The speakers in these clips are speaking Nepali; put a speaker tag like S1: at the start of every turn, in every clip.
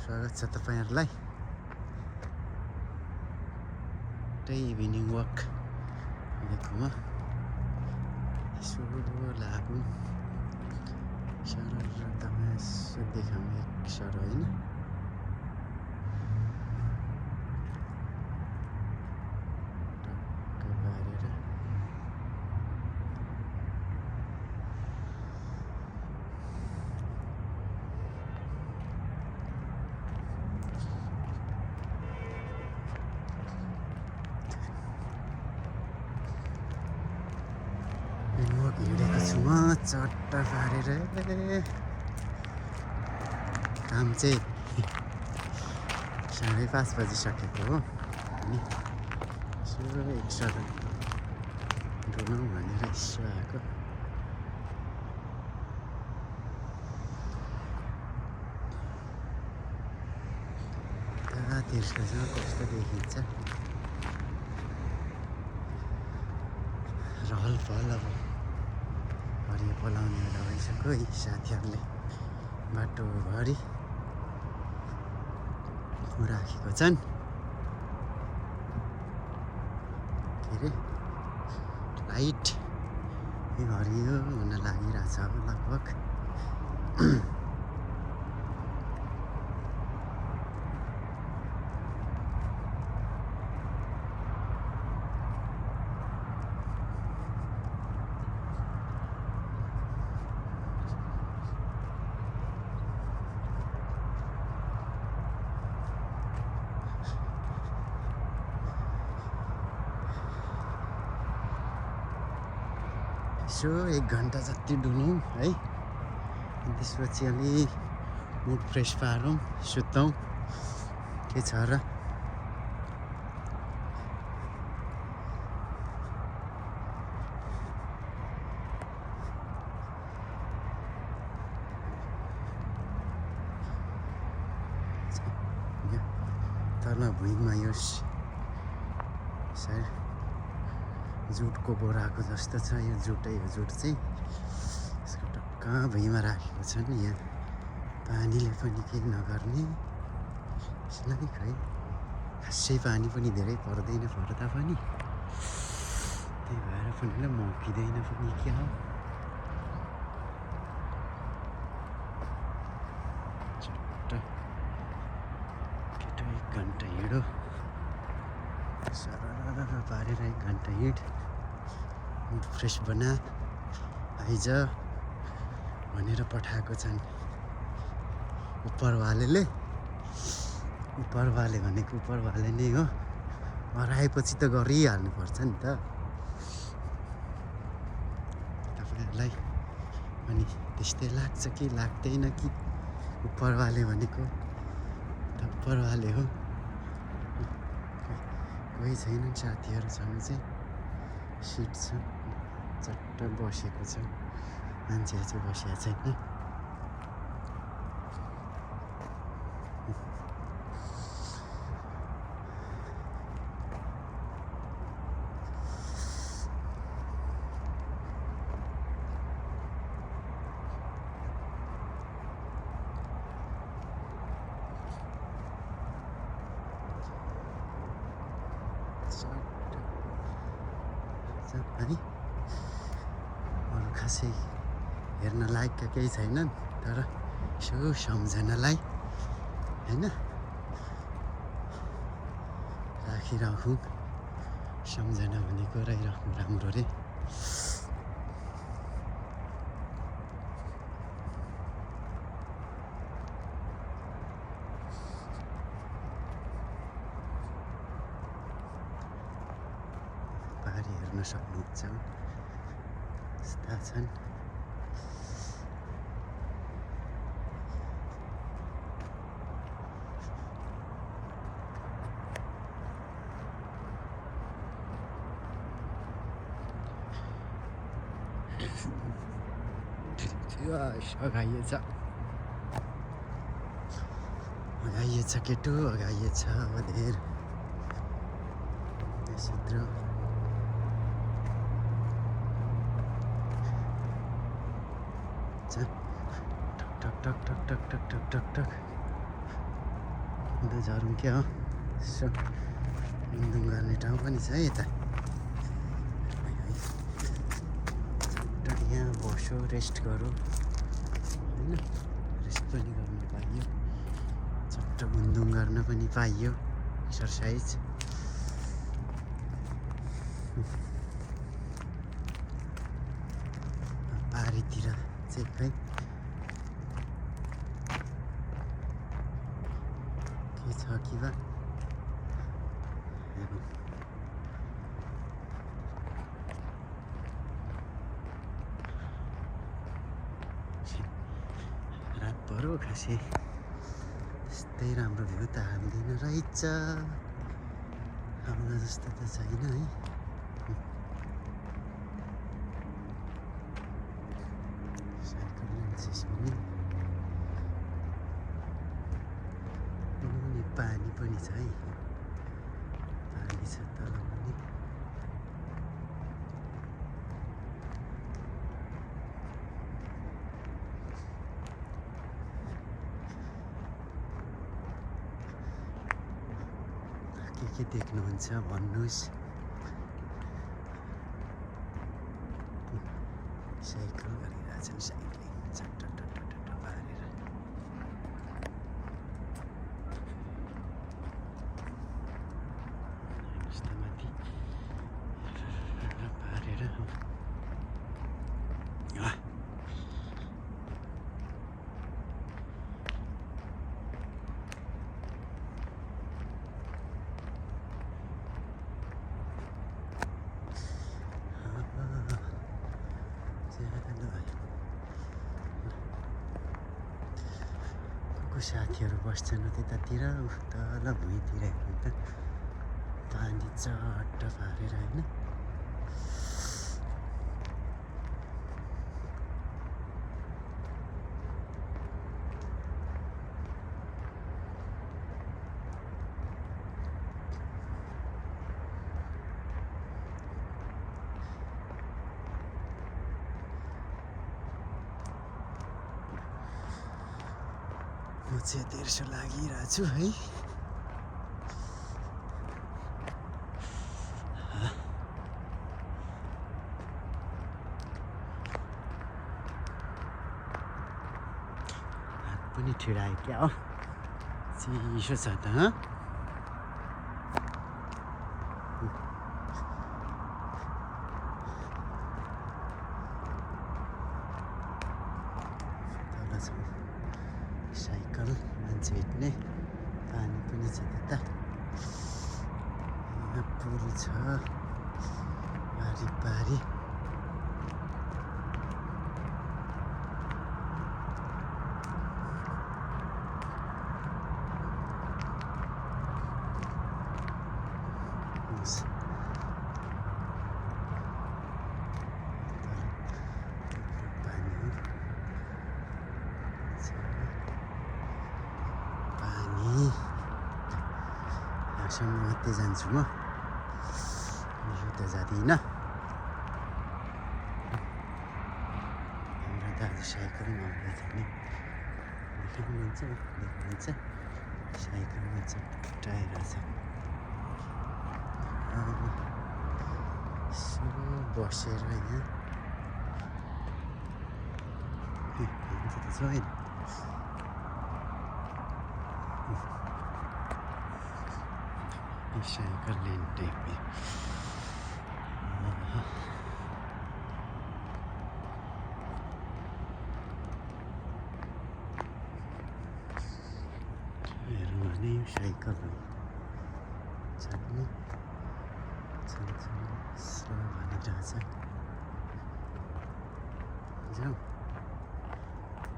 S1: स्वागत छ तपाईहरुलाई इभिनिङ वक गरेकोमा यसो लागु सरर तमासो देखाउने एक सर हैन हिँडेको छु म चट्ट पारेर काम चाहिँ 5:30 बजिसकेको हो अनि यसो एक सडक डुलौँ भनेर यसो आएको तिर्सोसँग कस्तो देखिन्छ रहल पहल अब हरियो बोलाउने बेला भइसक्यो है साथीहरूले बाटोभरि राखेको छन् के अरे लाइट हरियो हुन लागिरहेछ अब लगभग यसो 1 घन्टा जति डुलौँ है त्यसपछि अलि मुड फ्रेस पारौँ सुतौँ के छ र तल भुइँमा यो सायद जुटको बोराको जस्तो छ यो जुटै हो जुट चाहिँ यसको टक्क भुइँमा राखेको छ नि यहाँ पानीले पनि केही नगर्ने यसलाई खै खासै पानी पनि धेरै पर्दैन पर्दा पनि त्यही भएर पनि मौकिँदैन पनि क्या हो चट्ट केटो 1 घन्टा हिँडो सरर पारेर 1 घन्टा हिँड मुड फ्रेस बना आइज भनेर पठाएको छन् उपरवाले भनेको उपरवाले नै हो हराएपछि त गरिहाल्नु पर्छ नि त तपाईहरुलाई अनि त्यस्तै लाग्छ कि लाग्दैन कि उपरवाले भनेको त उपरवाले हो कोही छैनन् साथीहरू छन् चाहिँ सिट छ चट्ट बसेको छ मान्छे चाहिँ बसेको छैन है अरू खासै हेर्न लायकका केही छैनन् तर यसो सम्झनालाई हैन राखिराखौँ सम्झना भनेको रहिराख्नु राम्रो रे हेर्न सक्नुहुन्छ यस्ता छन् अगाइएछ केटो अगाइएछ अब धेर यसत्र टक टक टक टक टक टक टक टक अन्त झरौँ क्या हो यसो हिँडुङ गर्ने ठाउँ पनि छ है यता यहाँ बसो रेस्ट गरौँ होइन रेस्ट पनि गर्न पाइयो चट्ट घुमधुम गर्न पनि पाइयो एक्सर्साइज पारीतिर चाहिँ खै के छ कि बा रात परो खासै त्यस्तै राम्रो भ्यू त हाल्दैन रहेछ आउँदा जस्तो त छैन है साइकल लान्छस् भने पानी पनि छ है पानी छ तल पनि के देख्नुहुन्छ भन्नुहोस् साइकल गरिरहेछन् साइक्लिङ चट्ट पारेर माथि पारेर को साथीहरू बस्छन् त्यतातिर तल भुइँतिर हेर्नु त पानी चट्ट पारेर होइन म चाहिँ तेर्सो लागिरहेको छु है हात पनि ठिडायो क्या हो चिसो छ त तल छ साइकल मान्छे हिँड्ने पानी पनि छ त्यता यहाँ पुल छ पारी यहाँसम्म मात्रै जान्छु म यो त जाँदिनँ हाम्रो दाजु साइकलमा आउँदैछ नि देख्नुहुन्छ साइकलमा चट्टाइरहेछ यसो बसेर यहाँ हुन्छ त छैन साइकल लेन टाइप में साइकल चल्ने स्लो भनिरहेछ जाउँ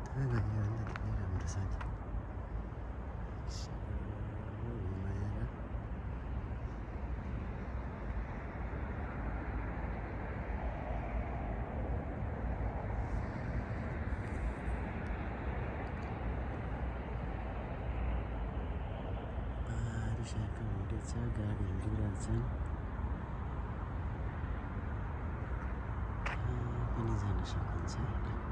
S1: तपाईँ भयो भने धेरै राम्रो छ नि साइकल हिँडेछ गाडी हिँडिरहेछन् पनि जान सकिन्छ